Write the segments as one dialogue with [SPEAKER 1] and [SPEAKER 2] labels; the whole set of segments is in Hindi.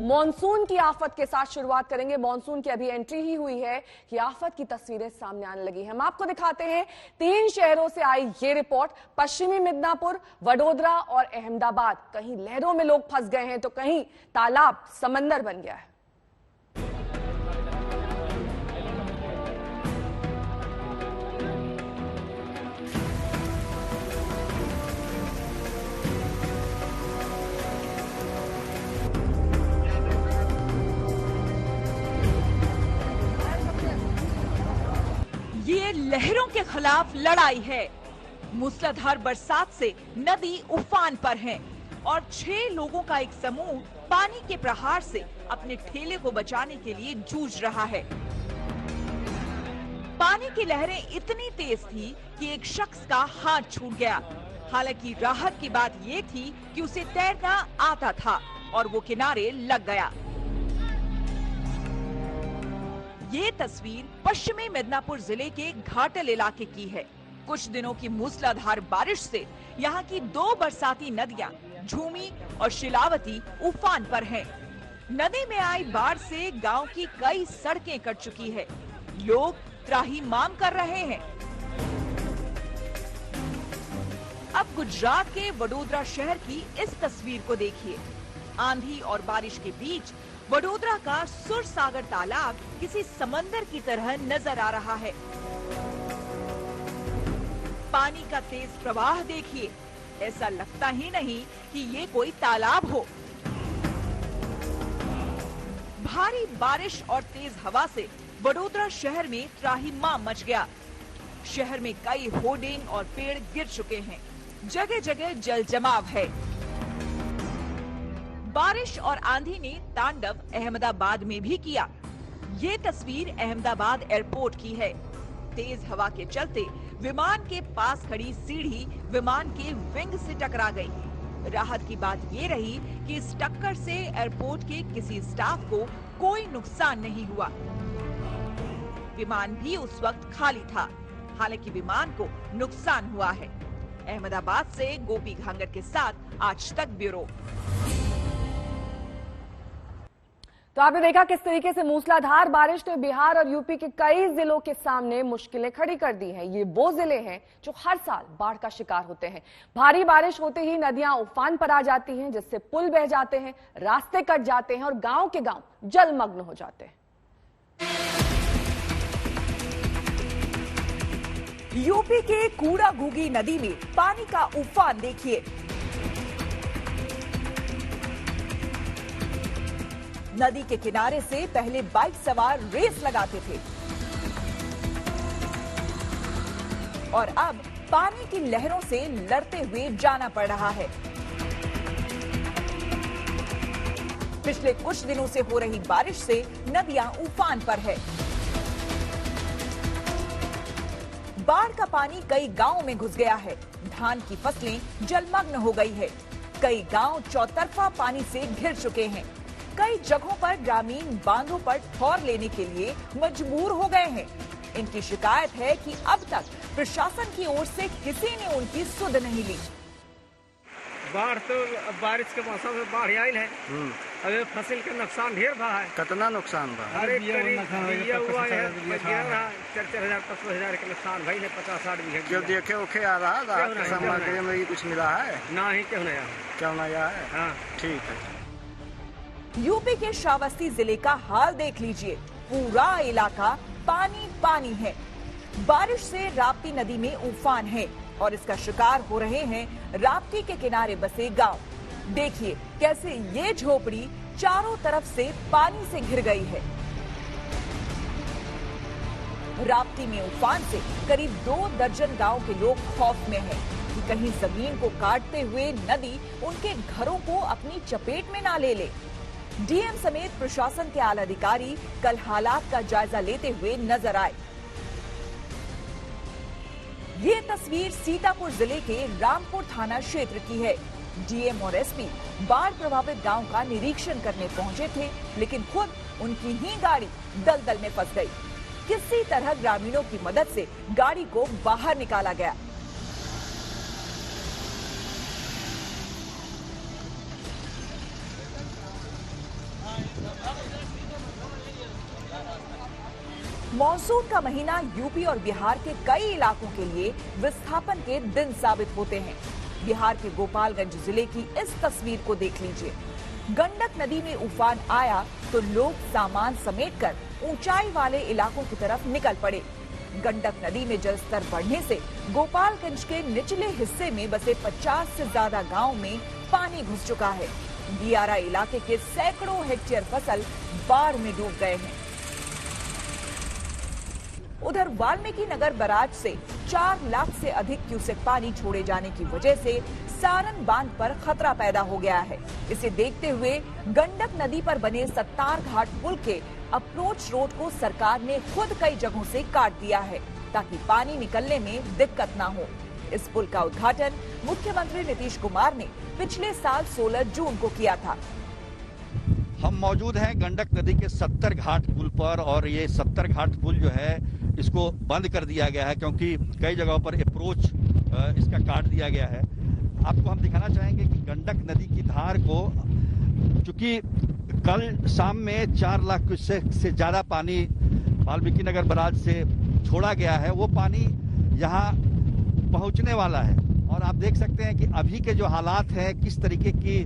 [SPEAKER 1] मॉनसून की आफत के साथ शुरुआत करेंगे। मॉनसून की अभी एंट्री ही हुई है कि आफत की तस्वीरें सामने आने लगी हैं। हम आपको दिखाते हैं 3 शहरों से आई ये रिपोर्ट। पश्चिमी मिदनापुर, वडोदरा और अहमदाबाद। कहीं लहरों में लोग फंस गए हैं तो कहीं तालाब समंदर बन गया है।
[SPEAKER 2] ये लहरों के खिलाफ लड़ाई है। मूसलाधार बरसात से नदी उफान पर है और 6 लोगों का एक समूह पानी के प्रहार से अपने ठेले को बचाने के लिए जूझ रहा है। पानी की लहरें इतनी तेज थी कि एक शख्स का हाथ छूट गया। हालांकि राहत की बात ये थी कि उसे तैरना आता था और वो किनारे लग गया। ये तस्वीर पश्चिमी मिदनापुर जिले के घाटल इलाके की है। कुछ दिनों की मूसलाधार बारिश से यहाँ की 2 बरसाती नदियाँ झूमी और शिलावती उफान पर हैं। नदी में आई बाढ़ से गांव की कई सड़कें कट चुकी है। लोग त्राहिमाम कर रहे हैं। अब गुजरात के वडोदरा शहर की इस तस्वीर को देखिए। आंधी और बारिश के बीच वडोदरा का सुरसागर तालाब किसी समंदर की तरह नजर आ रहा है। पानी का तेज प्रवाह देखिए, ऐसा लगता ही नहीं कि ये कोई तालाब हो। भारी बारिश और तेज हवा से वडोदरा शहर में त्राहिमाम मच गया। शहर में कई होर्डिंग और पेड़ गिर चुके हैं। जगह जगह जल जमाव है। बारिश और आंधी ने तांडव अहमदाबाद में भी किया। ये तस्वीर अहमदाबाद एयरपोर्ट की है। तेज हवा के चलते विमान के पास खड़ी सीढ़ी विमान के विंग से टकरा गई। राहत की बात ये रही कि इस टक्कर से एयरपोर्ट के किसी स्टाफ को कोई नुकसान नहीं हुआ। विमान भी उस वक्त खाली था। हालांकि विमान को नुकसान हुआ है। अहमदाबाद से गोपी घांगर के साथ आज तक ब्यूरो।
[SPEAKER 1] तो आपने देखा किस तरीके से मूसलाधार बारिश ने बिहार और यूपी के कई जिलों के सामने मुश्किलें खड़ी कर दी हैं। ये वो जिले हैं जो हर साल बाढ़ का शिकार होते हैं। भारी बारिश होते ही नदियां उफान पर आ जाती हैं, जिससे पुल बह जाते हैं, रास्ते कट जाते हैं और गांव के गांव जलमग्न हो जाते हैं।
[SPEAKER 2] यूपी के कूड़ा घूगी नदी में पानी का उफान देखिए। नदी के किनारे से पहले बाइक सवार रेस लगाते थे और अब पानी की लहरों से लड़ते हुए जाना पड़ रहा है। पिछले कुछ दिनों से हो रही बारिश से नदियां उफान पर है। बाढ़ का पानी कई गांवों में घुस गया है। धान की फसलें जलमग्न हो गई है। कई गांव चौतरफा पानी से घिर चुके हैं। कई जगहों पर ग्रामीण बांधों पर ठौर लेने के लिए मजबूर हो गए हैं। इनकी शिकायत है कि अब तक प्रशासन की ओर से किसी ने उनकी सुध नहीं ली।
[SPEAKER 3] बाढ़ तो बारिश के मौसम में बाढ़ आयल है। अभी फसल के नुकसान ढेर भा है।
[SPEAKER 4] कितना नुकसान बा?
[SPEAKER 3] अरे ये हुआ है 4,000 5,000 के नुकसान भाई है। 50-60 बीघे
[SPEAKER 4] जो देखे ओखे आ रहा है आपके सामग्री में ये कुछ मिला है?
[SPEAKER 3] ना ही क्यों नहीं
[SPEAKER 4] आया है।
[SPEAKER 3] हाँ
[SPEAKER 4] ठीक है।
[SPEAKER 2] यूपी के श्रावस्ती जिले का हाल देख लीजिए। पूरा इलाका पानी पानी है। बारिश से राप्ती नदी में उफान है और इसका शिकार हो रहे हैं राप्ती के किनारे बसे गांव। देखिए कैसे ये झोपड़ी चारों तरफ से पानी से घिर गई है। राप्ती में उफान से करीब 2 दर्जन गांव के लोग खौफ में हैं कि कहीं जमीन को काटते हुए नदी उनके घरों को अपनी चपेट में ना ले ले। डीएम समेत प्रशासन के आला अधिकारी कल हालात का जायजा लेते हुए नजर आए। ये तस्वीर सीतापुर जिले के रामपुर थाना क्षेत्र की है। डीएम और एसपी बाढ़ प्रभावित गांव का निरीक्षण करने पहुंचे थे, लेकिन खुद उनकी ही गाड़ी दलदल में फंस गई। किसी तरह ग्रामीणों की मदद से गाड़ी को बाहर निकाला गया। मॉनसून का महीना यूपी और बिहार के कई इलाकों के लिए विस्थापन के दिन साबित होते हैं। बिहार के गोपालगंज जिले की इस तस्वीर को देख लीजिए। गंडक नदी में उफान आया तो लोग सामान समेटकर ऊंचाई वाले इलाकों की तरफ निकल पड़े। गंडक नदी में जलस्तर बढ़ने से गोपालगंज के निचले हिस्से में बसे 50 से ज्यादा गांव में पानी घुस चुका है। दियारा इलाके के सैकड़ों हेक्टेयर फसल बाढ़ में डूब गए हैं। उधर वाल्मीकि नगर बैराज से 4 लाख से अधिक क्यूसेक पानी छोड़े जाने की वजह से सारण बांध पर खतरा पैदा हो गया है। इसे देखते हुए गंडक नदी पर बने सत्तार घाट पुल के अप्रोच रोड को सरकार ने खुद कई जगहों से काट दिया है ताकि पानी निकलने में दिक्कत न हो। इस पुल का उद्घाटन मुख्यमंत्री नीतीश कुमार ने पिछले साल 16 जून को किया था।
[SPEAKER 5] हम मौजूद हैं गंडक नदी के 70 घाट पुल पर और ये 70 घाट पुल जो है इसको बंद कर दिया गया है क्योंकि कई जगहों पर अप्रोच इसका काट दिया गया है। आपको हम दिखाना चाहेंगे कि गंडक नदी की धार को चूंकि कल शाम में 4 लाख से ज्यादा पानी वाल्मीकि नगर बैराज से छोड़ा गया है, वो पानी यहाँ पहुंचने वाला है। और आप देख सकते हैं कि अभी के जो हालात हैं, किस तरीके की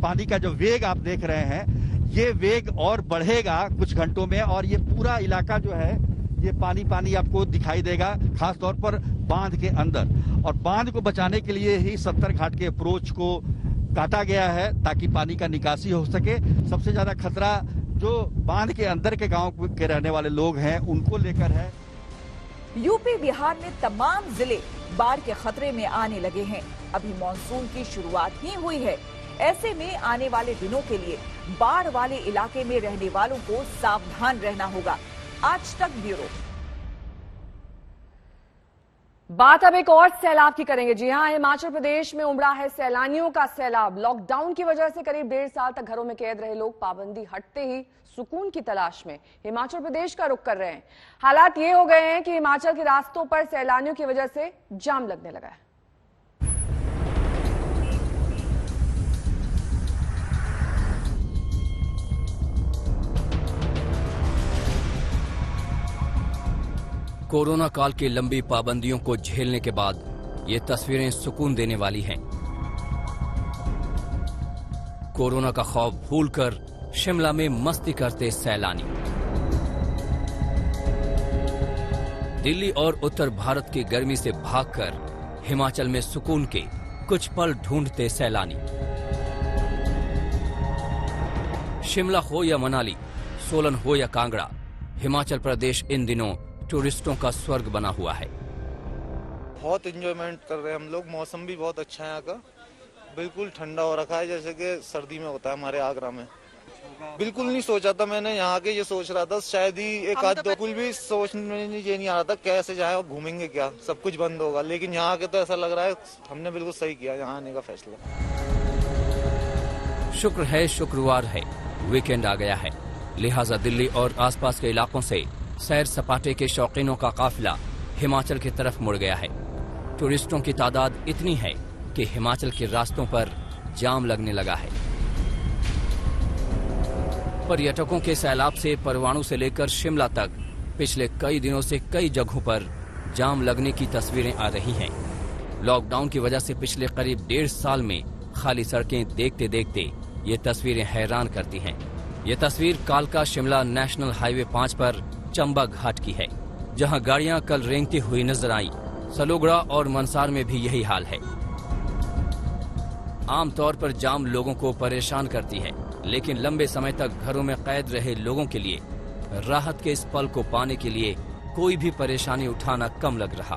[SPEAKER 5] पानी का जो वेग आप देख रहे हैं, ये वेग और बढ़ेगा कुछ घंटों में और ये पूरा इलाका जो है ये पानी पानी आपको दिखाई देगा, खास तौर पर बांध के अंदर। और बांध को बचाने के लिए ही 70 घाट के अप्रोच को काटा गया है ताकि पानी का निकासी हो सके। सबसे ज्यादा खतरा जो बांध के अंदर के गांव के रहने वाले लोग हैं उनको लेकर है।
[SPEAKER 2] यूपी बिहार में तमाम जिले बाढ़ के खतरे में आने लगे हैं। अभी मानसून की शुरुआत ही हुई है। ऐसे में आने वाले दिनों के लिए बाढ़ वाले इलाके में रहने वालों को सावधान रहना होगा। आज तक ब्यूरो।
[SPEAKER 1] बात अब एक और सैलाब की करेंगे। जी हां, हिमाचल प्रदेश में उमड़ा है सैलानियों का सैलाब। लॉकडाउन की वजह से करीब 1.5 साल तक घरों में कैद रहे लोग पाबंदी हटते ही सुकून की तलाश में हिमाचल प्रदेश का रुख कर रहे हैं। हालात ये हो गए हैं कि हिमाचल के रास्तों पर सैलानियों की वजह से जाम लगने लगा है।
[SPEAKER 6] कोरोना काल की लंबी पाबंदियों को झेलने के बाद ये तस्वीरें सुकून देने वाली हैं। कोरोना का खौफ भूलकर शिमला में मस्ती करते सैलानी। दिल्ली और उत्तर भारत की गर्मी से भागकर हिमाचल में सुकून के कुछ पल ढूंढते सैलानी। शिमला हो या मनाली, सोलन हो या कांगड़ा, हिमाचल प्रदेश इन दिनों टूरिस्टों का स्वर्ग बना हुआ है।
[SPEAKER 7] बहुत एंजॉयमेंट कर रहे हैं हम लोग। मौसम भी बहुत अच्छा है यहाँ का, बिल्कुल ठंडा हो रखा है जैसे कि सर्दी में होता है हमारे आगरा में। बिल्कुल नहीं सोचा था मैंने यहाँ के, ये सोच रहा था शायद ही एक आध दो पुल भी सोचने में ये नहीं आ रहा था कैसे जाए और घूमेंगे क्या, सब कुछ बंद होगा। लेकिन यहाँ के तो ऐसा लग रहा है हमने बिल्कुल सही किया यहाँ आने का फैसला।
[SPEAKER 6] शुक्र है शुक्रवार है, वीकेंड आ गया है, लिहाजा दिल्ली और आसपास के इलाकों से सैर सपाटे के शौकीनों का काफिला हिमाचल की तरफ मुड़ गया है। टूरिस्टों की तादाद इतनी है कि हिमाचल के रास्तों पर जाम लगने लगा है। पर्यटकों के सैलाब से परवाणु से लेकर शिमला तक पिछले कई दिनों से कई जगहों पर जाम लगने की तस्वीरें आ रही हैं। लॉकडाउन की वजह से पिछले करीब 1.5 साल में खाली सड़कें देखते देखते ये तस्वीरें हैरान करती हैं। ये तस्वीर कालका शिमला नेशनल हाईवे 5 पर चंबा घाट की है, जहां गाड़ियां कल रेंगती हुई नजर आई। सलोगड़ा और मनसार में भी यही हाल है। आमतौर पर जाम लोगों को परेशान करती है, लेकिन लंबे समय तक घरों में कैद रहे लोगों के लिए राहत के इस पल को पाने के लिए कोई भी परेशानी उठाना कम लग रहा।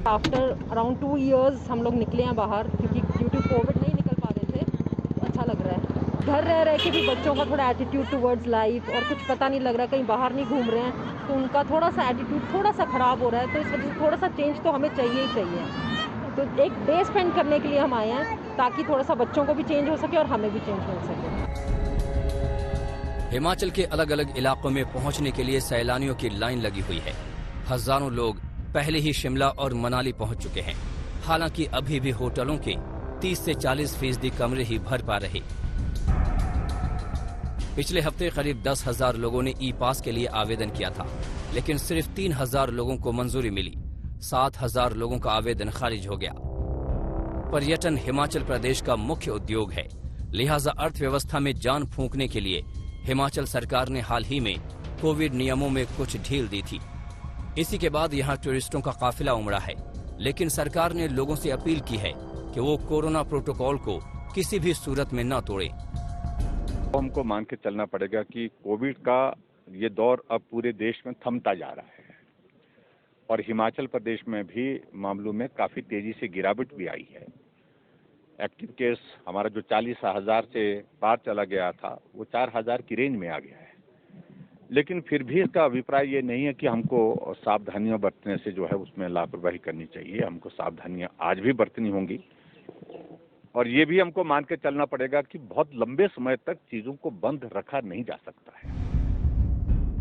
[SPEAKER 8] आफ्टर अराउंड 2 इयर्स हम लोग निकले हैं बाहर, क्योंकि ड्यू टू कोविड नहीं निकल पा रहे थे। अच्छा लग रहा है। घर रह रहे के भी बच्चों का थोड़ा एटीट्यूड टुवर्ड्स लाइफ और कुछ पता नहीं लग रहा, कहीं बाहर नहीं घूम रहे हैं तो उनका थोड़ा सा एटीट्यूड थोड़ा सा खराब हो रहा है। तो इस वजह से थोड़ा सा चेंज तो हमें चाहिए ही चाहिए। तो एक डे स्पेंड करने के लिए हम आए हैं ताकि थोड़ा सा बच्चों को भी चेंज हो सके और हमें भी चेंज मिल सके।
[SPEAKER 6] हिमाचल के अलग अलग इलाकों में पहुंचने के लिए सैलानियों की लाइन लगी हुई है। हजारों लोग पहले ही शिमला और मनाली पहुंच चुके हैं। हालांकि अभी भी होटलों के 30 से 40% कमरे ही भर पा रहे। पिछले हफ्ते करीब 10,000 लोगों ने ई पास के लिए आवेदन किया था, लेकिन सिर्फ 3,000 लोगों को मंजूरी मिली। 7,000 लोगों का आवेदन खारिज हो गया। पर्यटन हिमाचल प्रदेश का मुख्य उद्योग है, लिहाजा अर्थव्यवस्था में जान फूंकने के लिए हिमाचल सरकार ने हाल ही में कोविड नियमों में कुछ ढील दी थी। इसी के बाद यहाँ टूरिस्टों का काफिला उमड़ा है, लेकिन सरकार ने लोगों से अपील की है कि वो कोरोना प्रोटोकॉल को किसी भी सूरत में न तोड़ें।
[SPEAKER 9] हमको मान के चलना पड़ेगा कि कोविड का ये दौर अब पूरे देश में थमता जा रहा है और हिमाचल प्रदेश में भी मामलों में काफी तेजी से गिरावट भी आई है। एक्टिव केस हमारा जो 40,000 से पार चला गया था वो 4,000 की रेंज में आ गया है, लेकिन फिर भी इसका अभिप्राय ये नहीं है कि हमको सावधानियां बरतने से जो है उसमें लापरवाही करनी चाहिए। हमको सावधानियां आज भी बरतनी होंगी और ये भी हमको मान के चलना पड़ेगा कि बहुत लंबे समय तक चीजों को बंद रखा नहीं जा सकता है।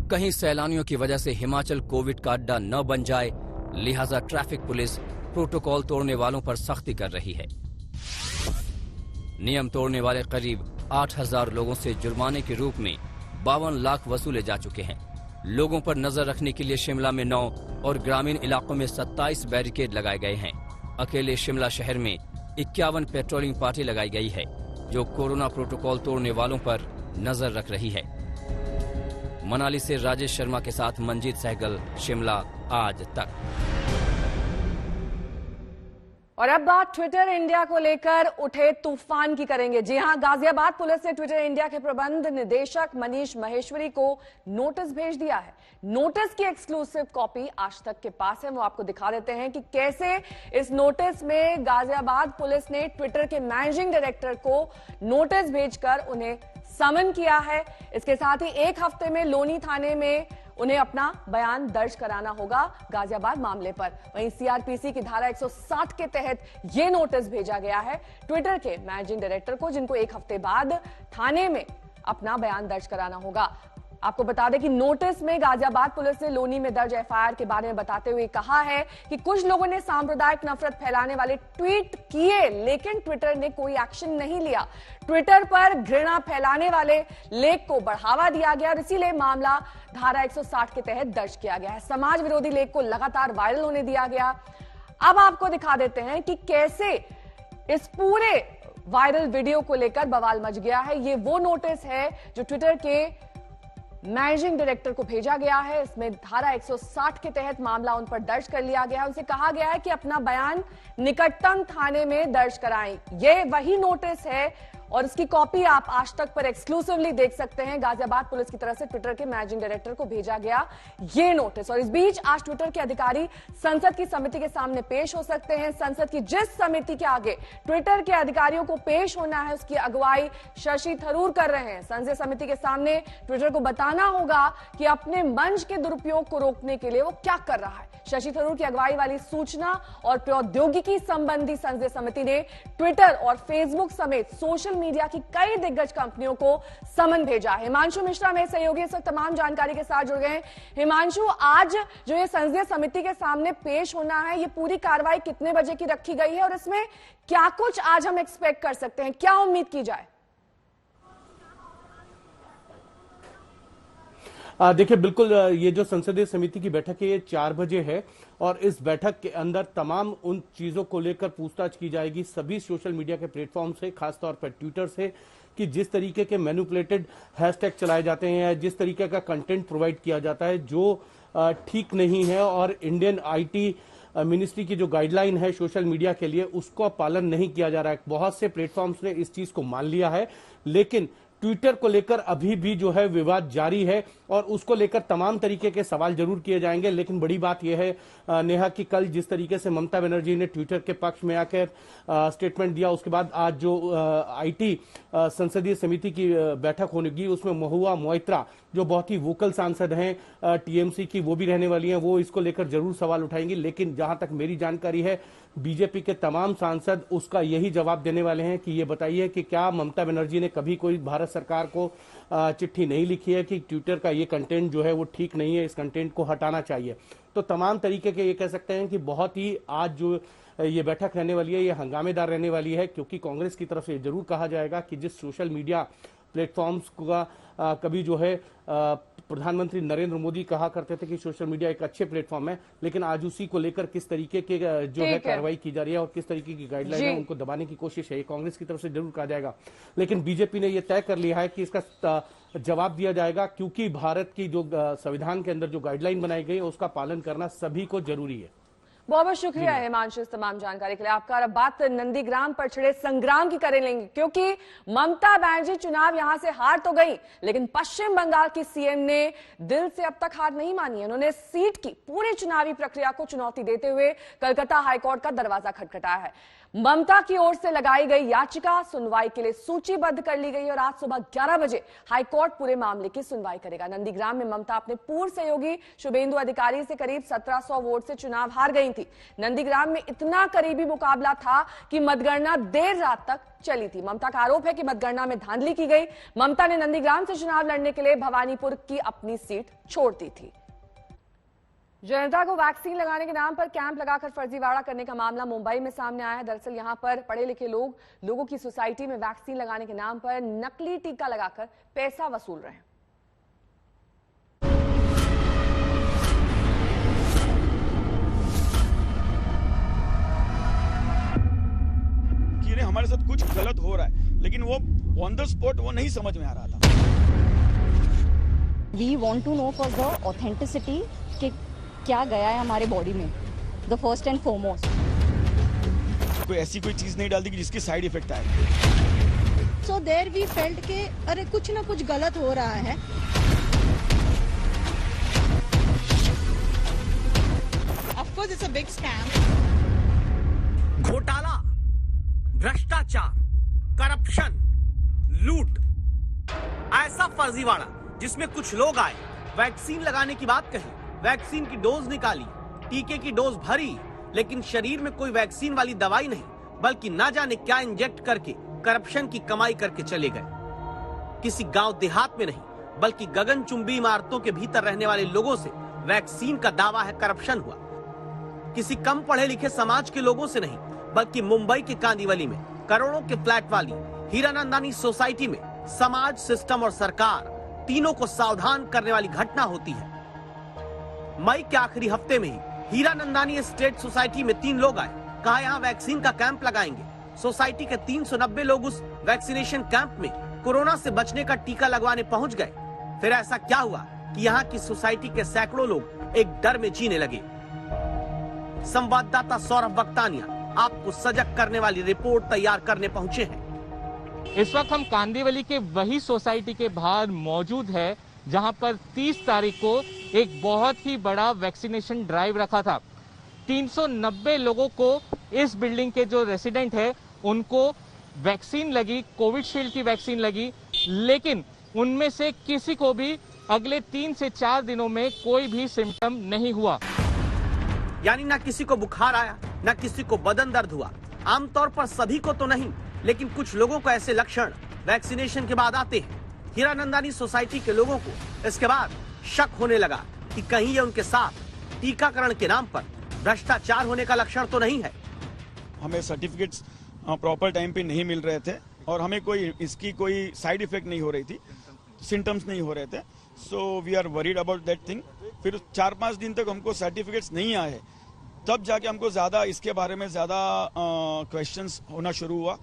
[SPEAKER 6] कहीं सैलानियों की वजह से हिमाचल कोविड का अड्डा न बन जाए, लिहाजा ट्रैफिक पुलिस प्रोटोकॉल तोड़ने वालों पर सख्ती कर रही है। नियम तोड़ने वाले करीब 8,000 लोगों से जुर्माने के रूप में 52 लाख वसूले जा चुके हैं। लोगों पर नजर रखने के लिए शिमला में 9 और ग्रामीण इलाकों में 27 बैरिकेड लगाए गए हैं। अकेले शिमला शहर में 51 पेट्रोलिंग पार्टी लगाई गई है, जो कोरोना प्रोटोकॉल तोड़ने वालों पर नजर रख रही है। मनाली से राजेश शर्मा के साथ मंजीत सहगल, शिमला आज तक।
[SPEAKER 1] और अब बात ट्विटर इंडिया को लेकर उठे तूफान की करेंगे। जी हां, गाजियाबाद पुलिस ने ट्विटर इंडिया के प्रबंध निदेशक मनीष महेश्वरी को नोटिस भेज दिया है। नोटिस की एक्सक्लूसिव कॉपी आज तक के पास है, वो आपको दिखा देते हैं कि कैसे इस नोटिस में गाजियाबाद पुलिस ने ट्विटर के मैनेजिंग डायरेक्टर को नोटिस भेजकर उन्हें समन किया है। इसके साथ ही 1 हफ्ते में लोनी थाने में उन्हें अपना बयान दर्ज कराना होगा गाजियाबाद मामले पर। वहीं सीआरपीसी की धारा 160 के तहत यह नोटिस भेजा गया है ट्विटर के मैनेजिंग डायरेक्टर को, जिनको 1 हफ्ते बाद थाने में अपना बयान दर्ज कराना होगा। आपको बता दें कि नोटिस में गाजियाबाद पुलिस ने लोनी में दर्ज एफआईआर के बारे में बताते हुए कहा है कि कुछ लोगों ने सांप्रदायिक नफरत फैलाने वाले ट्वीट किए, लेकिन ट्विटर ने कोई एक्शन नहीं लिया। ट्विटर पर घृणा फैलाने वाले लेख को बढ़ावा दिया गया और इसीलिए मामला धारा 160 के तहत दर्ज किया गया है। समाज विरोधी लेख को लगातार वायरल होने दिया गया। अब आपको दिखा देते हैं कि कैसे इस पूरे वायरल वीडियो को लेकर बवाल मच गया है। ये वो नोटिस है जो ट्विटर के मैनेजिंग डायरेक्टर को भेजा गया है। इसमें धारा 160 के तहत मामला उन पर दर्ज कर लिया गया है। उनसे कहा गया है कि अपना बयान निकटतम थाने में दर्ज कराएं। यह वही नोटिस है और इसकी कॉपी आप आज तक पर एक्सक्लूसिवली देख सकते हैं। गाजियाबाद पुलिस की तरफ से ट्विटर के मैनेजिंग डायरेक्टर को भेजा गया ये नोटिस। और इस बीच आज ट्विटर के अधिकारी संसद की समिति के सामने पेश हो सकते हैं। संसद की जिस समिति के आगे ट्विटर के अधिकारियों को पेश होना है, उसकी अगुवाई शशि थरूर कर रहे हैं। संसदीय समिति के सामने ट्विटर को बताना होगा कि अपने मंच के दुरुपयोग को रोकने के लिए वो क्या कर रहा है। शशि थरूर की अगुवाई वाली सूचना और प्रौद्योगिकी संबंधी संसदीय समिति ने ट्विटर और फेसबुक समेत सोशल मीडिया की कई दिग्गज कंपनियों को समन भेजा। हिमांशु मिश्रा मेरे सहयोगी इस वक्त तमाम जानकारी के साथ जुड़ गए हैं। हिमांशु, आज जो ये संसदीय समिति के सामने पेश होना है, ये पूरी कार्रवाई कितने बजे की रखी गई है और इसमें क्या कुछ आज हम एक्सपेक्ट कर सकते हैं, क्या उम्मीद की जाए?
[SPEAKER 10] देखिए, बिल्कुल ये जो संसदीय समिति की बैठक है ये 4 बजे है और इस बैठक के अंदर तमाम उन चीजों को लेकर पूछताछ की जाएगी सभी सोशल मीडिया के प्लेटफॉर्म से, खासतौर पर ट्विटर से, कि जिस तरीके के मैनिपुलेटेड हैशटैग चलाए जाते हैं, जिस तरीके का कंटेंट प्रोवाइड किया जाता है जो ठीक नहीं है और इंडियन आईटी मिनिस्ट्री की जो गाइडलाइन है सोशल मीडिया के लिए उसको पालन नहीं किया जा रहा है। बहुत से प्लेटफॉर्म्स ने इस चीज को मान लिया है, लेकिन ट्विटर को लेकर अभी भी जो है विवाद जारी है और उसको लेकर तमाम तरीके के सवाल जरूर किए जाएंगे। लेकिन बड़ी बात यह है नेहा कि कल जिस तरीके से ममता बनर्जी ने ट्विटर के पक्ष में आकर स्टेटमेंट दिया, उसके बाद आज जो आईटी संसदीय समिति की बैठक होगी उसमें महुआ मोइत्रा जो बहुत ही वोकल सांसद हैं टीएमसी की, वो भी रहने वाली हैं, वो इसको लेकर जरूर सवाल उठाएंगी। लेकिन जहां तक मेरी जानकारी है बीजेपी के तमाम सांसद उसका यही जवाब देने वाले हैं कि ये बताइए कि क्या ममता बनर्जी ने कभी कोई भारत सरकार को चिट्ठी नहीं लिखी है कि ट्विटर का ये कंटेंट जो है वो ठीक नहीं है, इस कंटेंट को हटाना चाहिए। तो तमाम तरीके के ये कह सकते हैं कि बहुत ही आज जो ये बैठक रहने वाली है ये हंगामेदार रहने वाली है, क्योंकि कांग्रेस की तरफ से जरूर कहा जाएगा कि जिस सोशल मीडिया प्लेटफॉर्म्स का कभी जो है प्रधानमंत्री नरेंद्र मोदी कहा करते थे कि सोशल मीडिया एक अच्छे प्लेटफॉर्म है, लेकिन आज उसी को लेकर किस तरीके के जो है कार्रवाई की जा रही है और किस तरीके की गाइडलाइन है उनको दबाने की कोशिश है, ये कांग्रेस की तरफ से जरूर कहा जाएगा। लेकिन बीजेपी ने यह तय कर लिया है कि इसका जवाब दिया जाएगा, क्योंकि भारत की जो संविधान के अंदर जो गाइडलाइन बनाई गई है उसका पालन करना सभी को जरूरी है।
[SPEAKER 1] बहुत बहुत शुक्रिया हिमांशु इस तमाम जानकारी के लिए आपका। अब बात नंदीग्राम पर छिड़े संग्राम की कर लेंगे, क्योंकि ममता बनर्जी चुनाव यहां से हार तो गई, लेकिन पश्चिम बंगाल की सीएम ने दिल से अब तक हार नहीं मानी है। उन्होंने सीट की पूरी चुनावी प्रक्रिया को चुनौती देते हुए कलकत्ता हाईकोर्ट का दरवाजा खटखटाया है। ममता की ओर से लगाई गई याचिका सुनवाई के लिए सूचीबद्ध कर ली गई और आज सुबह 11 बजे हाईकोर्ट पूरे मामले की सुनवाई करेगा। नंदीग्राम में ममता अपने पूर्व सहयोगी शुभेंदु अधिकारी से करीब 1700 वोट से चुनाव हार गई थी। नंदीग्राम में इतना करीबी मुकाबला था कि मतगणना देर रात तक चली थी। ममता का आरोप है कि मतगणना में धांधली की गई। ममता ने नंदीग्राम से चुनाव लड़ने के लिए भवानीपुर की अपनी सीट छोड़ दी थी। जनता को वैक्सीन लगाने के नाम पर कैंप लगाकर फर्जीवाड़ा करने का मामला मुंबई में सामने आया है। दरअसल यहां पर पढ़े लिखे लोगों की सोसाइटी में वैक्सीन लगाने के नाम पर नकली टीका लगाकर पैसा वसूल रहे हैं।
[SPEAKER 11] हमारे साथ कुछ गलत हो रहा है, लेकिन वो ऑन द स्पॉट वो नहीं समझ में आ रहा था।
[SPEAKER 12] We want to know for the authenticity कि क्या गया है हमारे बॉडी में, द फर्स्ट एंड फॉरमोस्ट।
[SPEAKER 11] कोई ऐसी कोई चीज नहीं डाल दी कि जिसकी साइड इफेक्ट आए।
[SPEAKER 13] सो देयर वी फेल्ट के अरे कुछ ना कुछ गलत हो रहा है। Of course it's a big scam.
[SPEAKER 14] घोटाला, भ्रष्टाचार, करप्शन, लूट, ऐसा फर्जीवाड़ा जिसमें कुछ लोग आए, वैक्सीन लगाने की बात कही, वैक्सीन की डोज निकाली, टीके की डोज भरी, लेकिन शरीर में कोई वैक्सीन वाली दवाई नहीं, बल्कि ना जाने क्या इंजेक्ट करके करप्शन की कमाई करके चले गए। किसी गांव देहात में नहीं, बल्कि गगनचुंबी इमारतों के भीतर रहने वाले लोगों से वैक्सीन का दावा है करप्शन हुआ। किसी कम पढ़े लिखे समाज के लोगों से नहीं, बल्कि मुंबई के कांदिवली में करोड़ों के फ्लैट वाली हीरानंदानी सोसाइटी में समाज, सिस्टम और सरकार तीनों को सावधान करने वाली घटना होती है। मई के आखिरी हफ्ते में ही हीरानंदानी एस्टेट सोसाइटी में 3 लोग आए, कहा यहाँ वैक्सीन का कैंप लगाएंगे। सोसाइटी के 390 लोग उस वैक्सीनेशन कैंप में कोरोना से बचने का टीका लगवाने पहुंच गए। फिर ऐसा क्या हुआ कि यहाँ की सोसाइटी के सैकड़ों लोग एक डर में जीने लगे। संवाददाता सौरभ बख्तानिया आपको सजग करने वाली रिपोर्ट तैयार करने पहुंचे हैं।
[SPEAKER 15] इस वक्त हम कांदिवली के वही सोसाइटी के बाहर मौजूद है जहां पर 30 तारीख को एक बहुत ही बड़ा वैक्सीनेशन ड्राइव रखा था। 390 लोगों को इस बिल्डिंग के जो रेसिडेंट है उनको वैक्सीन लगी, कोविशील्ड की वैक्सीन लगी, लेकिन उनमें से किसी को भी अगले 3 से 4 दिनों में कोई भी सिम्टम नहीं हुआ।
[SPEAKER 14] यानी ना किसी को बुखार आया, ना किसी को बदन दर्द हुआ। आमतौर पर सभी को तो नहीं, लेकिन कुछ लोगों को ऐसे लक्षण वैक्सीनेशन के बाद आते हैं। हीरानंदानी सोसाइटी के लोगों को इसके बाद शक होने लगा कि कहीं ये उनके साथ टीकाकरण के नाम पर भ्रष्टाचार होने का लक्षण तो नहीं है।
[SPEAKER 11] हमें सर्टिफिकेट्स प्रॉपर टाइम पे नहीं मिल रहे थे और हमें इसकी कोई साइड इफेक्ट नहीं हो रही थी, सिम्टम्स नहीं हो रहे थे। So we are worried about that thing. फिर 4-5 दिन तक हमको सर्टिफिकेट्स नहीं आए, तब जाके हमको ज्यादा इसके बारे में ज्यादा क्वेश्चंस होना शुरू हुआ।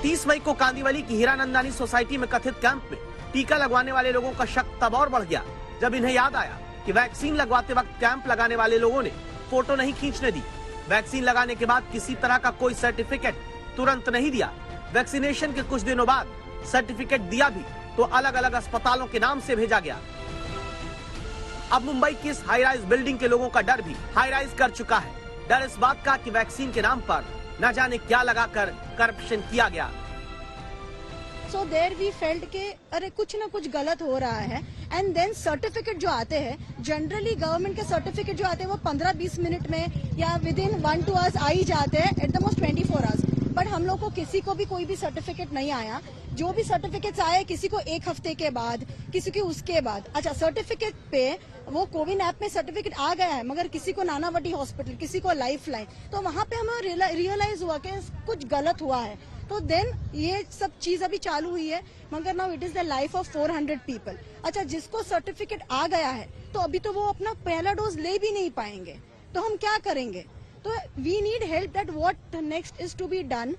[SPEAKER 14] 30 मई को कांदिवली की हीरानंदानी सोसाइटी में कथित कैंप में टीका लगवाने वाले लोगों का शक तब और बढ़ गया जब इन्हें याद आया कि वैक्सीन लगवाते वक्त कैंप लगाने वाले लोगों ने फोटो नहीं खींचने दी। वैक्सीन लगाने के बाद किसी तरह का कोई सर्टिफिकेट तुरंत नहीं दिया। वैक्सीनेशन के कुछ दिनों बाद सर्टिफिकेट दिया भी तो अलग अलग अस्पतालों के नाम से भेजा गया। अब मुंबई की इस हाई राइज बिल्डिंग के लोगों का डर भी हाई राइज कर चुका है। डर इस बात का कि वैक्सीन के नाम पर न जाने क्या लगाकर करप्शन किया गया।
[SPEAKER 13] सो देयर वी फेल्ट के अरे कुछ ना कुछ गलत हो रहा है। एंड देन सर्टिफिकेट जो आते हैं, जनरली गवर्नमेंट के सर्टिफिकेट जो आते हैं वो 15-20 मिनट में या विद इन 1-2 आवर्स आ ही जाते हैं, at the most 24 hours. But हम लोग को किसी को भी कोई भी सर्टिफिकेट नहीं आया। जो भी सर्टिफिकेट्स आए किसी को 1 हफ्ते के बाद, किसी को उसके बाद। अच्छा, सर्टिफिकेट पे वो कोविन ऐप में सर्टिफिकेट आ गया है, मगर किसी को नानावटी हॉस्पिटल, किसी को लाइफलाइन, तो वहां पे हमें रियलाइज हुआ कि कुछ गलत हुआ है। तो देन ये सब चीज अभी चालू हुई है, मगर now it is the life of 400 people. अच्छा, जिसको सर्टिफिकेट आ गया है तो अभी तो वो अपना पहला डोज ले भी नहीं पाएंगे, तो हम क्या करेंगे? तो we need help that what next is to be done.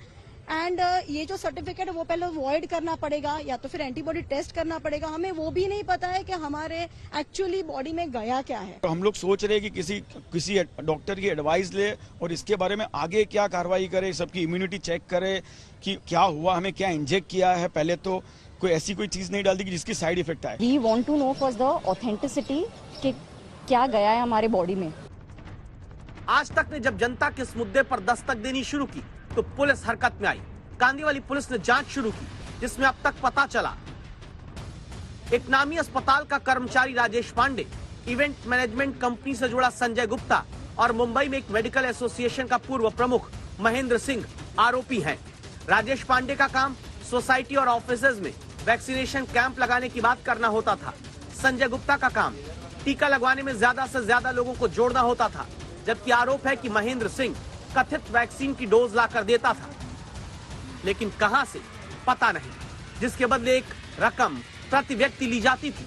[SPEAKER 13] And ये जो सर्टिफिकेट है वो पहले वॉइड करना पड़ेगा या तो फिर एंटीबॉडी टेस्ट करना पड़ेगा। हमें वो भी नहीं पता है कि हमारे एक्चुअली बॉडी में गया क्या है।
[SPEAKER 11] तो हम लोग सोच रहे हैं कि किसी डॉक्टर की एडवाइस ले और इसके बारे में आगे क्या कार्रवाई करे, सबकी इम्यूनिटी चेक करे कि क्या हुआ, हमें क्या इंजेक्ट किया है। पहले तो कोई ऐसी कोई चीज नहीं डाल दी कि जिसकी साइड इफेक्ट आए।
[SPEAKER 12] We want to know for the authenticity कि क्या गया है हमारे बॉडी में।
[SPEAKER 14] आज तक ने जब जनता के इस मुद्दे पर दस्तक देनी शुरू की तो पुलिस हरकत में आई। कांदीवली पुलिस ने जांच शुरू की, जिसमें अब तक पता चला एक नामी अस्पताल का कर्मचारी Rajesh Pandey, event management company से जुड़ा संजय गुप्ता और मुंबई में एक मेडिकल एसोसिएशन का पूर्व प्रमुख महेंद्र सिंह आरोपी हैं। राजेश पांडे का काम सोसाइटी और ऑफिसेज में वैक्सीनेशन कैंप लगाने की बात करना होता था। संजय गुप्ता का काम टीका लगवाने में ज्यादा से ज्यादा लोगों को जोड़ना होता था, जबकि आरोप है कि महेंद्र सिंह कथित वैक्सीन की डोज लाकर देता था, लेकिन कहां से पता नहीं, जिसके बदले एक रकम प्रति व्यक्ति ली जाती थी।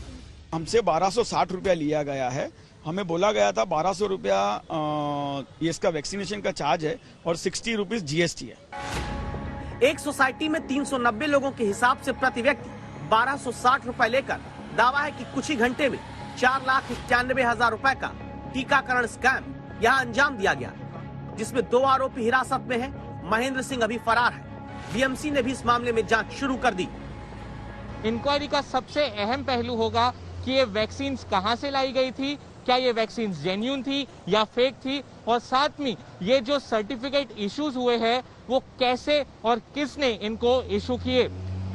[SPEAKER 11] हमसे 1260 रुपया लिया गया है। हमें बोला गया था 1200 रुपया ये इसका वैक्सीनेशन का चार्ज है और 60 रुपीज GST है।
[SPEAKER 14] एक सोसाइटी में 390 लोगों के हिसाब से प्रति व्यक्ति 1260 रुपए लेकर दावा है कि कुछ ही घंटे में 4,91,000 रुपए का टीकाकरण स्कैम यहाँ अंजाम दिया गया, जिसमें 2 आरोपी हिरासत में हैं। महेंद्र सिंह अभी फरार है। बीएमसी ने भी इस मामले में जांच शुरू कर दी।
[SPEAKER 15] इंक्वायरी का सबसे अहम पहलू होगा कि ये वैक्सीन कहां से लाई गई थी, क्या ये वैक्सीन जेन्युइन थी या फेक थी, और साथ में ये जो सर्टिफिकेट इश्यूज हुए हैं वो कैसे और किसने इनको इशू किए।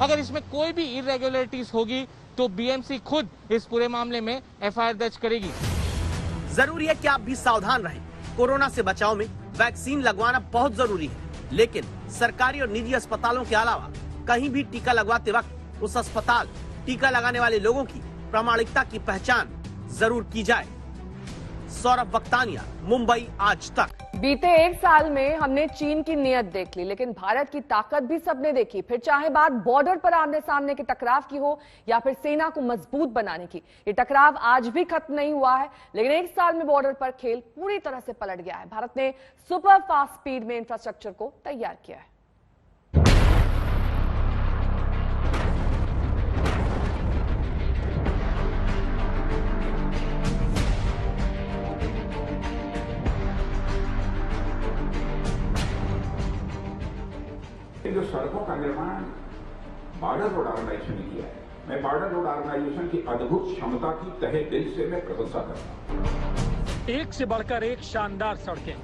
[SPEAKER 15] अगर इसमें कोई भी इरेगुलरिटीज होगी तो बीएमसी खुद इस पूरे मामले में FIR दर्ज करेगी।
[SPEAKER 14] जरूरी है कि आप भी सावधान रहें। कोरोना से बचाव में वैक्सीन लगवाना बहुत जरूरी है, लेकिन सरकारी और निजी अस्पतालों के अलावा कहीं भी टीका लगवाते वक्त उस अस्पताल, टीका लगाने वाले लोगों की प्रामाणिकता की पहचान जरूर की जाए। सौरभ वक्तानिया, मुंबई आज तक।
[SPEAKER 1] बीते 1 साल में हमने चीन की नीयत देख ली, लेकिन भारत की ताकत भी सबने देखी। फिर चाहे बात बॉर्डर पर आमने सामने के टकराव की हो या फिर सेना को मजबूत बनाने की, ये टकराव आज भी खत्म नहीं हुआ है। लेकिन 1 साल में बॉर्डर पर खेल पूरी तरह से पलट गया है। भारत ने सुपर फास्ट स्पीड में इंफ्रास्ट्रक्चर को तैयार किया है।
[SPEAKER 16] जो सड़कों का निर्माण बॉर्डर रोड ऑर्गेनाइजेशन ने किया है, मैं बॉर्डर रोड ऑर्गेनाइजेशन की अद्भुत क्षमता की तहे दिल से मैं प्रशंसा करता हूं।
[SPEAKER 17] एक से बढ़कर एक शानदार सड़कें,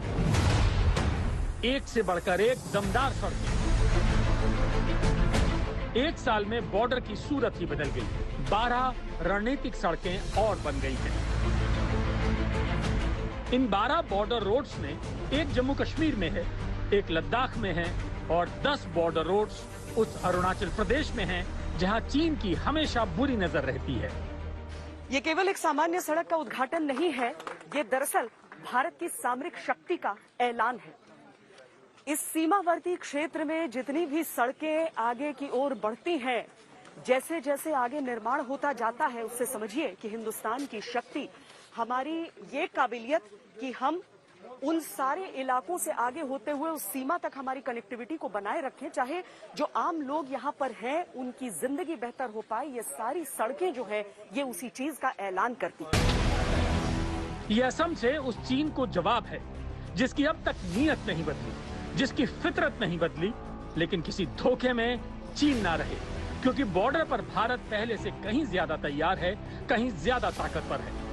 [SPEAKER 17] एक से बढ़कर एक दमदार सड़कें। 1 साल में बॉर्डर की सूरत ही बदल गई। 12 रणनीतिक सड़कें और बन गई हैं। इन 12 बॉर्डर रोड्स में एक जम्मू कश्मीर में है, एक लद्दाख में है और 10 बॉर्डर रोड्स उस अरुणाचल प्रदेश में हैं जहां चीन की हमेशा बुरी नजर रहती है।
[SPEAKER 18] ये केवल एक सामान्य सड़क का उद्घाटन नहीं है, ये दरअसल भारत की सामरिक शक्ति का ऐलान है। इस सीमावर्ती क्षेत्र में जितनी भी सड़कें आगे की ओर बढ़ती हैं, जैसे जैसे आगे निर्माण होता जाता है, उससे समझिए कि हिंदुस्तान की शक्ति, हमारी ये काबिलियत कि हम उन सारे इलाकों से आगे होते हुए उस सीमा तक हमारी कनेक्टिविटी को बनाए रखें, चाहे जो आम लोग यहाँ पर हैं उनकी जिंदगी बेहतर हो पाए। ये सारी सड़कें जो है ये उसी चीज का ऐलान करती हैं।
[SPEAKER 17] ये असम से उस चीन को जवाब है जिसकी अब तक नीयत नहीं बदली, जिसकी फितरत नहीं बदली, लेकिन किसी धोखे में चीन ना रहे, क्योंकि बॉर्डर पर भारत पहले से कहीं ज्यादा तैयार है, कहीं ज्यादा ताकतवर है।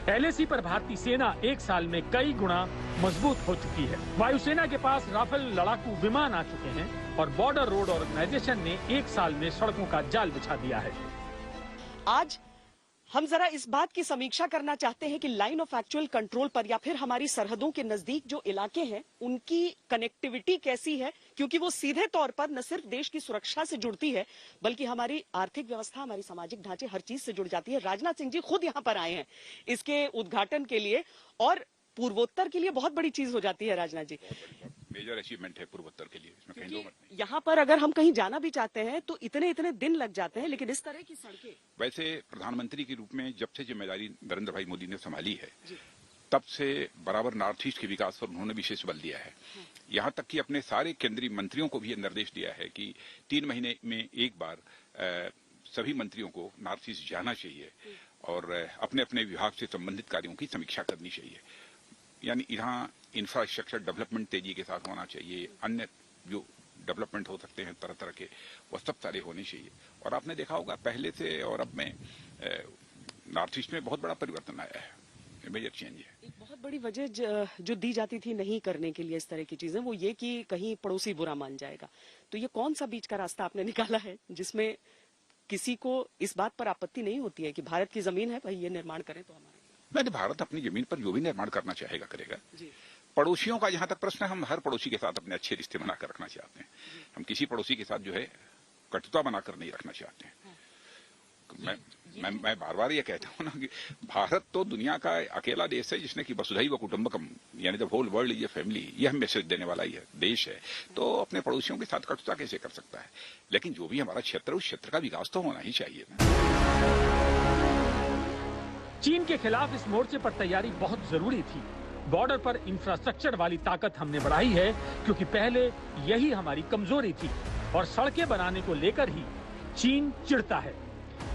[SPEAKER 17] LAC पर भारतीय सेना 1 साल में कई गुना मजबूत हो चुकी है। वायुसेना के पास राफेल लड़ाकू विमान आ चुके हैं और बॉर्डर रोड ऑर्गेनाइजेशन ने 1 साल में सड़कों का जाल बिछा दिया है।
[SPEAKER 18] आज हम जरा इस बात की समीक्षा करना चाहते हैं कि लाइन ऑफ एक्चुअल कंट्रोल पर या फिर हमारी सरहदों के नजदीक जो इलाके हैं उनकी कनेक्टिविटी कैसी है, क्योंकि वो सीधे तौर पर न सिर्फ देश की सुरक्षा से जुड़ती है बल्कि हमारी आर्थिक व्यवस्था, हमारी सामाजिक ढांचे, हर चीज से जुड़ जाती है। राजनाथ सिंह जी खुद यहाँ पर आए हैं इसके उद्घाटन के लिए और पूर्वोत्तर के लिए बहुत बड़ी चीज हो जाती है। राजनाथ जी,
[SPEAKER 9] मेजर अचीवमेंट है पूर्वोत्तर के लिए, इसमें कहीं दो मत नहीं।
[SPEAKER 18] यहाँ पर अगर हम कहीं जाना भी चाहते हैं तो इतने इतने दिन लग जाते हैं, लेकिन इस तरह की सड़कें।
[SPEAKER 9] वैसे प्रधानमंत्री के रूप में जब से जिम्मेदारी नरेंद्र भाई मोदी ने संभाली है तब से बराबर नॉर्थ ईस्ट के विकास पर उन्होंने विशेष बल दिया है। यहाँ तक कि अपने सारे केंद्रीय मंत्रियों को भी निर्देश दिया है कि 3 महीने में एक बार सभी मंत्रियों को नॉर्थ ईस्ट जाना चाहिए और अपने अपने विभाग से संबंधित कार्यों की समीक्षा करनी चाहिए। यानी यहाँ इंफ्रास्ट्रक्चर डेवलपमेंट तेजी के साथ होना चाहिए, अन्य जो डेवलपमेंट हो सकते हैं तरह तरह के वो सब सारे होने चाहिए। और आपने देखा होगा पहले से और अब में नॉर्थ ईस्ट में बहुत बड़ा परिवर्तन आया है, मेजर चेंज है।
[SPEAKER 18] एक बहुत बड़ी वजह जो दी जाती थी नहीं करने के लिए इस तरह की चीजें, वो ये कि कहीं पड़ोसी बुरा मान जाएगा। तो ये कौन सा बीच का रास्ता आपने निकाला है जिसमें किसी को इस बात पर आपत्ति नहीं होती है कि भारत की जमीन है भाई, ये निर्माण करें तो हमारे।
[SPEAKER 9] नहीं, भारत अपनी जमीन पर जो भी निर्माण करना चाहेगा करेगा। पड़ोसियों का जहां तक प्रश्न है, हम हर पड़ोसी के साथ अपने अच्छे रिश्ते बनाकर रखना चाहते हैं। हम किसी पड़ोसी के साथ जो है कटुता बनाकर नहीं रखना चाहते हैं। मैं बार बार ये कहता हूं ना कि भारत तो दुनिया का अकेला देश है जिसने कि वसुधैव कुटुंबकम यानी the whole world is a family, ये हम मैसेज देने वाला ही है देश है। तो अपने पड़ोसियों के साथ कटुता कैसे कर सकता है? लेकिन जो भी हमारा क्षेत्र है उस क्षेत्र का विकास तो होना ही चाहिए ना।
[SPEAKER 17] चीन के खिलाफ इस मोर्चे पर तैयारी बहुत जरूरी थी। बॉर्डर पर इंफ्रास्ट्रक्चर वाली ताकत हमने बढ़ाई है क्योंकि पहले यही हमारी कमजोरी थी और सड़कें बनाने को लेकर ही चीन चिढ़ता है।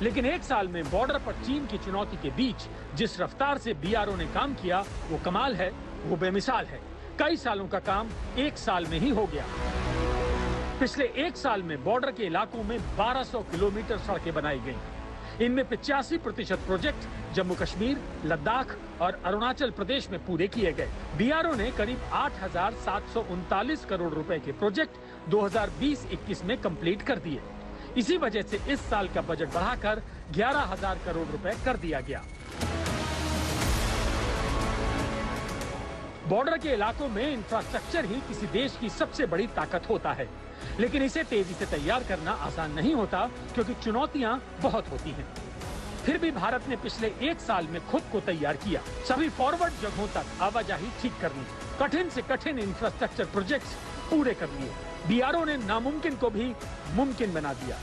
[SPEAKER 17] लेकिन एक साल में बॉर्डर पर चीन की चुनौती के बीच जिस रफ्तार से बीआरओ ने काम किया वो कमाल है, वो बेमिसाल है। कई सालों का काम 1 साल में ही हो गया। पिछले 1 साल में बॉर्डर के इलाकों में 1200 किलोमीटर सड़कें बनाई गई। इनमें 85% प्रोजेक्ट जम्मू कश्मीर, लद्दाख और अरुणाचल प्रदेश में पूरे किए गए। बीआरओ ने करीब 8,739 करोड़ रुपए के प्रोजेक्ट 2020-21 में कंप्लीट कर दिए। इसी वजह से इस साल का बजट बढ़ाकर 11,000 करोड़ रुपए कर दिया गया। बॉर्डर के इलाकों में इंफ्रास्ट्रक्चर ही किसी देश की सबसे बड़ी ताकत होता है, लेकिन इसे तेजी से तैयार करना आसान नहीं होता क्योंकि चुनौतियां बहुत होती हैं। फिर भी भारत ने पिछले 1 साल में खुद को तैयार किया। सभी फॉरवर्ड जगहों तक आवाजाही ठीक कर ली, कठिन से कठिन इंफ्रास्ट्रक्चर प्रोजेक्ट्स पूरे कर लिए। बीआरओ ने नामुमकिन को भी मुमकिन बना दिया।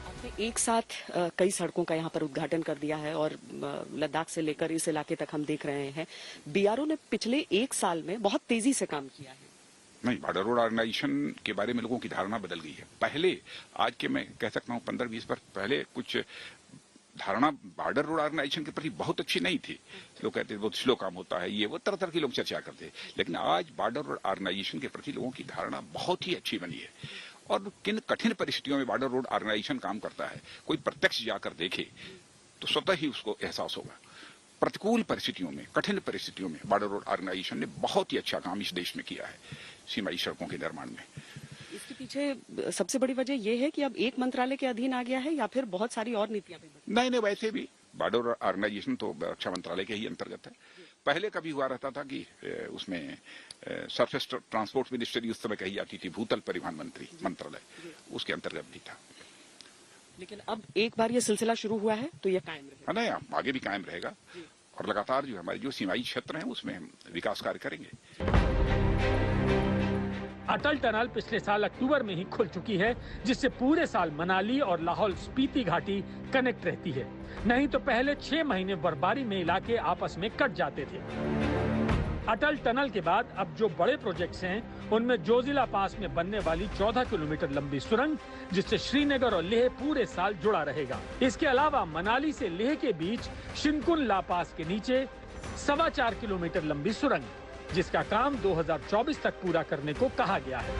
[SPEAKER 18] आपने एक साथ कई सड़कों का यहाँ पर उद्घाटन कर दिया है और लद्दाख से लेकर इस इलाके तक हम देख रहे हैं। बीआरओ ने पिछले 1 साल में बहुत तेजी से काम किया है।
[SPEAKER 9] नहीं, बॉर्डर रोड ऑर्गेनाइजेशन के बारे में लोगों की धारणा बदल गई है। पहले आज के मैं कह सकता हूँ 15-20 वर्ष पहले कुछ धारणा बॉर्डर रोड ऑर्गेनाइजेशन के प्रति बहुत अच्छी नहीं थी। लोग कहते थे बहुत स्लो काम होता है, ये वो तरह तरह के लोग चर्चा करते। लेकिन आज बॉर्डर रोड ऑर्गेनाइजेशन के प्रति लोगों की धारणा बहुत ही अच्छी बनी है और किन कठिन परिस्थितियों में बॉर्डर रोड ऑर्गेनाइजेशन काम करता है, कोई प्रत्यक्ष जाकर देखे तो स्वतः ही उसको एहसास होगा। प्रतिकूल परिस्थितियों में, कठिन परिस्थितियों में बॉर्डर रोड ऑर्गेनाइजेशन ने बहुत ही अच्छा काम इस देश में किया है सीमाई सड़कों के निर्माण में।
[SPEAKER 18] इसके पीछे सबसे बड़ी वजह यह है कि अब एक मंत्रालय के अधीन आ गया है या फिर बहुत सारी और नीतियां भी?
[SPEAKER 9] नहीं, वैसे भी बॉर्डर ऑर्गेनाइजेशन तो रक्षा मंत्रालय के ही अंतर्गत है। पहले कभी हुआ रहता था कि उसमें सरफेस ट्रांसपोर्ट मिनिस्ट्री उस समय कही जाती थी, भूतल परिवहन मंत्री मंत्रालय, उसके अंतर्गत भी था।
[SPEAKER 18] लेकिन अब एक बार ये सिलसिला शुरू हुआ है तो ये कायम रहेगा।
[SPEAKER 9] नहीं, आगे भी कायम रहेगा और लगातार जो हमारे जो सीमाई क्षेत्र हैं उसमें हम विकास कार्य करेंगे।
[SPEAKER 17] अटल टनल पिछले साल अक्टूबर में ही खुल चुकी है, जिससे पूरे साल मनाली और लाहौल स्पीति घाटी कनेक्ट रहती है। नहीं तो पहले 6 महीने बर्फबारी में इलाके आपस में कट जाते थे। अटल टनल के बाद अब जो बड़े प्रोजेक्ट्स हैं उनमें जोजिला पास में बनने वाली 14 किलोमीटर लंबी सुरंग, जिससे श्रीनगर और लेह पूरे साल जुड़ा रहेगा। इसके अलावा मनाली से लेह के बीच शिनकुन ला पास के नीचे 4.25 किलोमीटर लंबी सुरंग, जिसका काम 2024 तक पूरा करने को कहा गया है।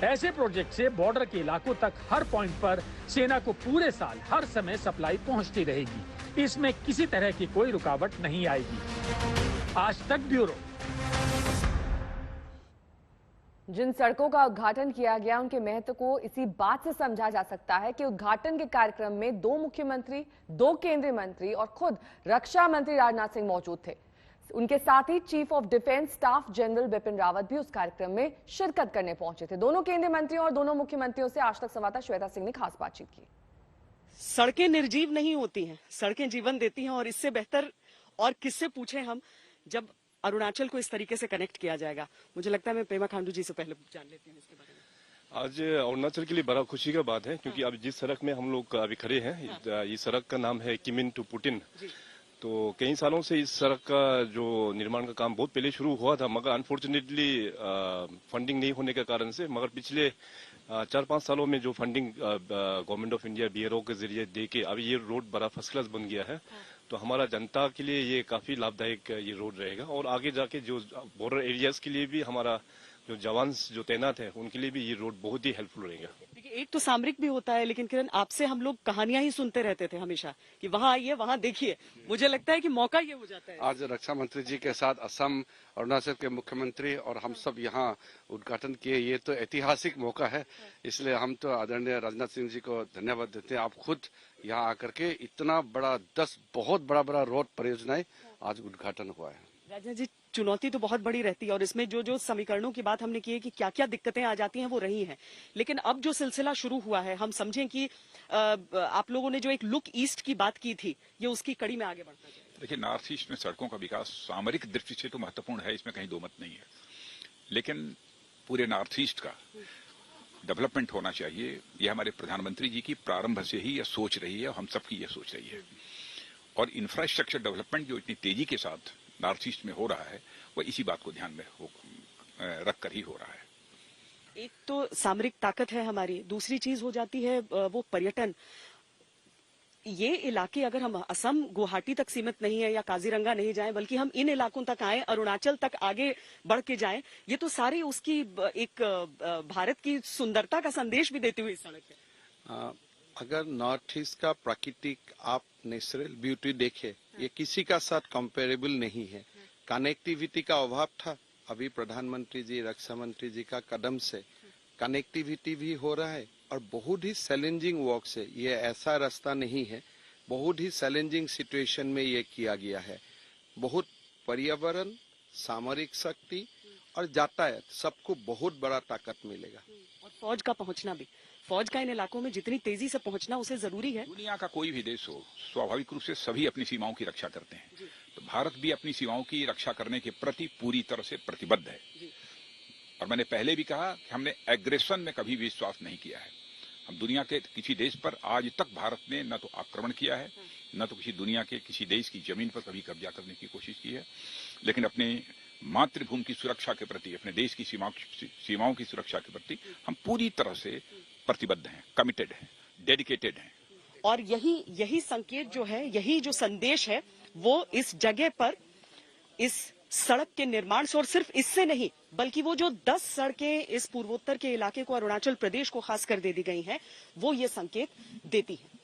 [SPEAKER 17] ऐसे प्रोजेक्ट से बॉर्डर के इलाकों तक हर पॉइंट पर सेना को पूरे साल हर समय सप्लाई पहुंचती रहेगी। इसमें किसी तरह की कोई रुकावट नहीं आएगी। आज तक ब्यूरो।
[SPEAKER 1] जिन सड़कों का उद्घाटन किया गया उनके महत्व को इसी बात से समझा जा सकता है कि उद्घाटन के कार्यक्रम में 2 मुख्यमंत्री, 2 केंद्रीय मंत्री और खुद रक्षा मंत्री राजनाथ सिंह मौजूद थे। उनके साथ ही chief of defence staff general Bipin Rawat भी उस कार्यक्रम में शिरकत करने पहुंचे थे। दोनों केंद्रीय मंत्रियों और दोनों मुख्यमंत्रियों से आज तक संवाददाता श्वेता सिंह ने खास बातचीत की।
[SPEAKER 18] सड़कें निर्जीव नहीं होती हैं, सड़कें जीवन देती हैं और इससे बेहतर और किससे पूछे हम जब अरुणाचल को इस तरीके से कनेक्ट किया जाएगा। मुझे लगता है मैं पेमा खांडू जी से पहले जान लेती हूँ इसके बारे में।
[SPEAKER 19] आज अरुणाचल के लिए बड़ा खुशी का बात है क्योंकि अब जिस सड़क में हम लोग अभी खड़े हैं, ये सड़क का नाम है किमिन टू पुटिन। तो कई सालों से इस सड़क का जो निर्माण का काम बहुत पहले शुरू हुआ था, मगर अनफॉर्चुनेटली फंडिंग नहीं होने के कारण से, मगर पिछले 4-5 सालों में जो funding government of India BRO के जरिए दे के अभी ये रोड बड़ा फर्स्ट क्लास बन गया है। तो हमारा जनता के लिए ये काफी लाभदायक ये रोड रहेगा और आगे जाके जो बॉर्डर एरियाज के लिए भी हमारा जो जवान जो तैनात है उनके लिए भी ये रोड बहुत ही हेल्पफुल रहेगा।
[SPEAKER 18] देखिए, एक तो सामरिक भी होता है, लेकिन किरण आपसे हम लोग कहानियां ही सुनते रहते थे हमेशा कि वहां आइए, वहां देखिए। मुझे लगता है कि मौका ये हो जाता है।
[SPEAKER 20] आज रक्षा मंत्री जी के साथ असम, अरुणाचल के मुख्यमंत्री और हम सब यहाँ उद्घाटन किए, ये तो ऐतिहासिक मौका है। इसलिए हम तो आदरणीय राजनाथ सिंह जी को धन्यवाद देते हैं। आप खुद यहाँ आकर के इतना बड़ा 10 बहुत बड़ा रोड परियोजनाएं आज उद्घाटन हुआ है।
[SPEAKER 18] राजनाथ जी, चुनौती तो बहुत बड़ी रहती है और इसमें जो समीकरणों की बात हमने की है कि क्या क्या दिक्कतें आ जाती हैं वो रही हैं, लेकिन अब जो सिलसिला शुरू हुआ है, हम समझें कि आप लोगों ने जो एक लुक ईस्ट की बात की थी, ये उसकी कड़ी में आगे बढ़ना चाहिए।
[SPEAKER 9] देखिए, नॉर्थ ईस्ट में सड़कों का विकास सामरिक दृष्टि से तो महत्वपूर्ण है, इसमें कहीं दो मत नहीं है, लेकिन पूरे नॉर्थ ईस्ट का डेवलपमेंट होना चाहिए। यह हमारे प्रधानमंत्री जी की प्रारंभ से ही यह सोच रही है और हम सबकी यह सोच रही है। और इंफ्रास्ट्रक्चर डेवलपमेंट जो इतनी तेजी के साथ नॉर्थ ईस्ट में हो रहा है, वो इसी बात को ध्यान में रख कर ही हो रहा है।
[SPEAKER 18] एक तो सामरिक ताकत है हमारी, दूसरी चीज हो जाती है वो पर्यटन। ये इलाके अगर हम असम गुवाहाटी तक सीमित नहीं है या काजीरंगा नहीं जाएं, बल्कि हम इन इलाकों तक आए, अरुणाचल तक आगे बढ़ के जाएं, ये तो सारी उसकी एक भारत की सुंदरता का संदेश भी देती हुई सड़क है।
[SPEAKER 20] अगर नॉर्थ ईस्ट का प्राकृतिक आप नेचुरल ब्यूटी देखे, ये किसी का साथ कंपेरेबल नहीं है। कनेक्टिविटी का अभाव था, अभी प्रधानमंत्री जी, रक्षा मंत्री जी का कदम से कनेक्टिविटी भी हो रहा है और बहुत ही चैलेंजिंग वर्क से, ये ऐसा रास्ता नहीं है, बहुत ही चैलेंजिंग सिचुएशन में ये किया गया है। बहुत पर्यावरण, सामरिक शक्ति और यातायात सबको बहुत बड़ा ताकत मिलेगा।
[SPEAKER 18] और फौज का पहुंचना भी, फौज का इन इलाकों में जितनी तेजी से पहुंचना उसे जरूरी है।
[SPEAKER 9] दुनिया का कोई भी देश हो, स्वाभाविक रूप से सभी अपनी सीमाओं की रक्षा करते हैं, तो भारत भी अपनी सीमाओं की रक्षा करने के प्रति पूरी तरह से प्रतिबद्ध है। और मैंने पहले भी कहा कि हमने एग्रेशन में कभी विश्वास नहीं किया है। हम दुनिया के किसी देश पर आज तक भारत ने न तो आक्रमण किया है, न तो किसी दुनिया के किसी देश की जमीन पर कभी कब्जा करने की कोशिश की है, लेकिन अपने मातृभूमि की सुरक्षा के प्रति, अपने देश की सीमाओं की सुरक्षा के प्रति हम पूरी तरह से प्रतिबद्ध हैं, कमिटेड हैं, डेडिकेटेड हैं।
[SPEAKER 18] और यही संकेत जो है, यही जो संदेश है, वो इस जगह पर इस सड़क के निर्माण से, और सिर्फ इससे नहीं बल्कि वो जो 10 सड़कें इस पूर्वोत्तर के इलाके को, अरुणाचल प्रदेश को खासकर दे दी गई हैं, वो ये संकेत देती है।